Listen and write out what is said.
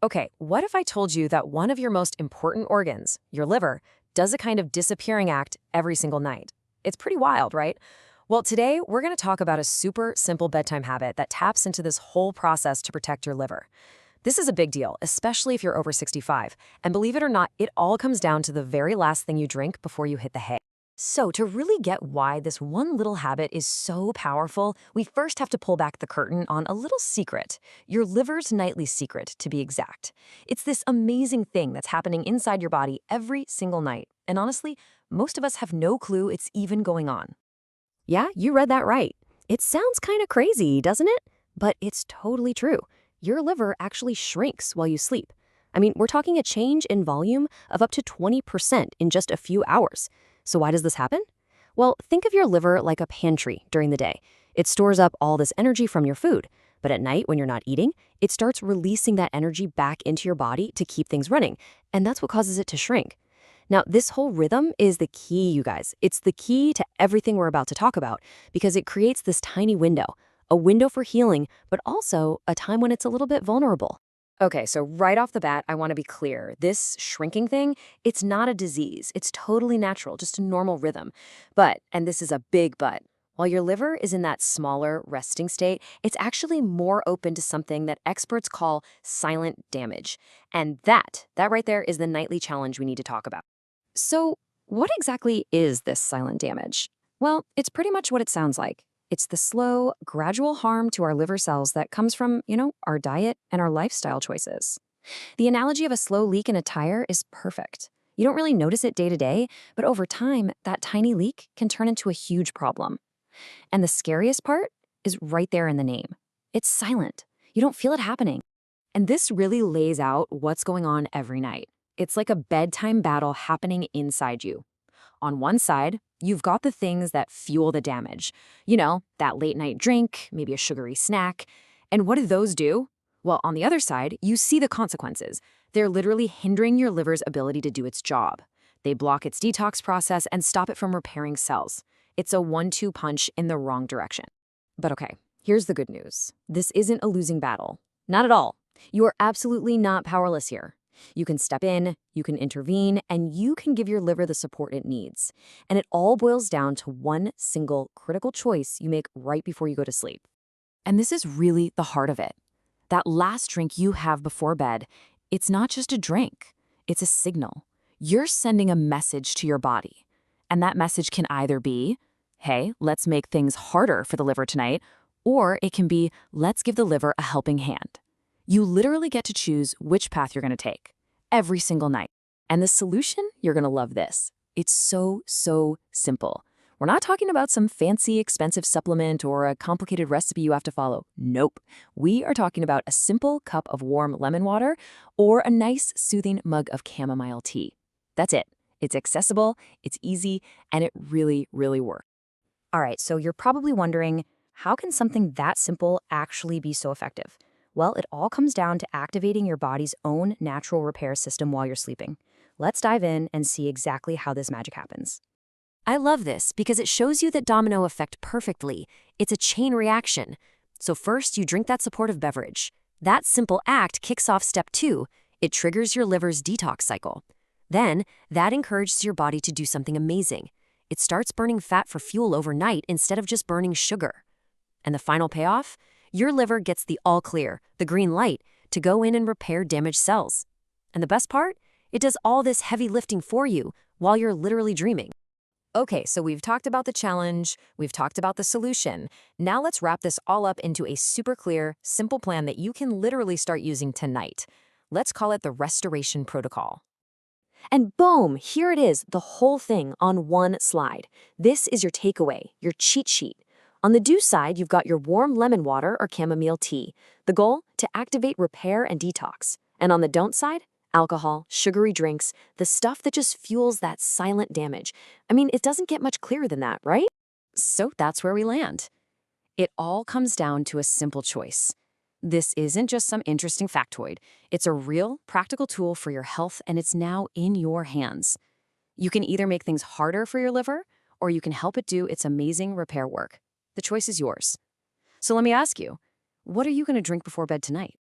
Okay, what if I told you that one of your most important organs, your liver, does a kind of disappearing act every single night? It's pretty wild, right? Well, today we're going to talk about a super simple bedtime habit that taps into this whole process to protect your liver. This is a big deal, especially if you're over 65. And believe it or not, it all comes down to the very last thing you drink before you hit the hay. So, to really get why this one little habit is so powerful, we first have to pull back the curtain on a little secret, your liver's nightly secret, to be exact. It's this amazing thing that's happening inside your body every single night. And honestly, most of us have no clue it's even going on. Yeah, you read that right. It sounds kind of crazy, doesn't it? But it's totally true. Your liver actually shrinks while you sleep. I mean, we're talking a change in volume of up to 20% in just a few hours. So why does this happen? Well, think of your liver like a pantry during the day. It stores up all this energy from your food, but at night when you're not eating, it starts releasing that energy back into your body to keep things running, and that's what causes it to shrink. Now, this whole rhythm is the key, you guys. It's the key to everything we're about to talk about because it creates this tiny window, a window for healing, but also a time when it's a little bit vulnerable. Okay, so right off the bat, I want to be clear. This shrinking thing, it's not a disease. It's totally natural, just a normal rhythm. But, and this is a big but, while your liver is in that smaller, resting state, it's actually more open to something that experts call silent damage. And that right there is the nightly challenge we need to talk about. So, what exactly is this silent damage? Well, it's pretty much what it sounds like. It's the slow, gradual harm to our liver cells that comes from, our diet and our lifestyle choices. The analogy of a slow leak in a tire is perfect. You don't really notice it day to day, but over time, that tiny leak can turn into a huge problem. And the scariest part is right there in the name. It's silent. You don't feel it happening. And this really lays out what's going on every night. It's like a bedtime battle happening inside you. On one side, you've got the things that fuel the damage. That late night drink, maybe a sugary snack. And what do those do? Well, on the other side, you see the consequences. They're literally hindering your liver's ability to do its job. They block its detox process and stop it from repairing cells. It's a 1-2 punch in the wrong direction. But okay, here's the good news. This isn't a losing battle. Not at all. You are absolutely not powerless here. You can step in, you can intervene, and you can give your liver the support it needs. And it all boils down to one single critical choice you make right before you go to sleep. And this is really the heart of it. That last drink you have before bed, it's not just a drink, it's a signal. You're sending a message to your body. And that message can either be, hey, let's make things harder for the liver tonight, or it can be, let's give the liver a helping hand. You literally get to choose which path you're going to take every single night. And the solution, you're going to love this. It's so simple. We're not talking about some fancy, expensive supplement or a complicated recipe you have to follow. Nope. We are talking about a simple cup of warm lemon water or a nice, soothing mug of chamomile tea. That's it. It's accessible, it's easy, and it really works. All right, so you're probably wondering, how can something that simple actually be so effective? Well, it all comes down to activating your body's own natural repair system while you're sleeping. Let's dive in and see exactly how this magic happens. I love this because it shows you that domino effect perfectly. It's a chain reaction. So first, you drink that supportive beverage. That simple act kicks off step 2. It triggers your liver's detox cycle. Then, that encourages your body to do something amazing. It starts burning fat for fuel overnight instead of just burning sugar. And the final payoff? Your liver gets the all clear, the green light, to go in and repair damaged cells. And the best part? It does all this heavy lifting for you while you're literally dreaming. Okay, so we've talked about the challenge, we've talked about the solution. Now let's wrap this all up into a super clear, simple plan that you can literally start using tonight. Let's call it the restoration protocol. And boom, here it is, the whole thing on one slide. This is your takeaway, your cheat sheet. On the do side, you've got your warm lemon water or chamomile tea. The goal? To activate repair and detox. And on the don't side, alcohol, sugary drinks, the stuff that just fuels that silent damage. I mean, it doesn't get much clearer than that, right? So that's where we land. It all comes down to a simple choice. This isn't just some interesting factoid. It's a real, practical tool for your health, and it's now in your hands. You can either make things harder for your liver, or you can help it do its amazing repair work. The choice is yours. So let me ask you, what are you going to drink before bed tonight?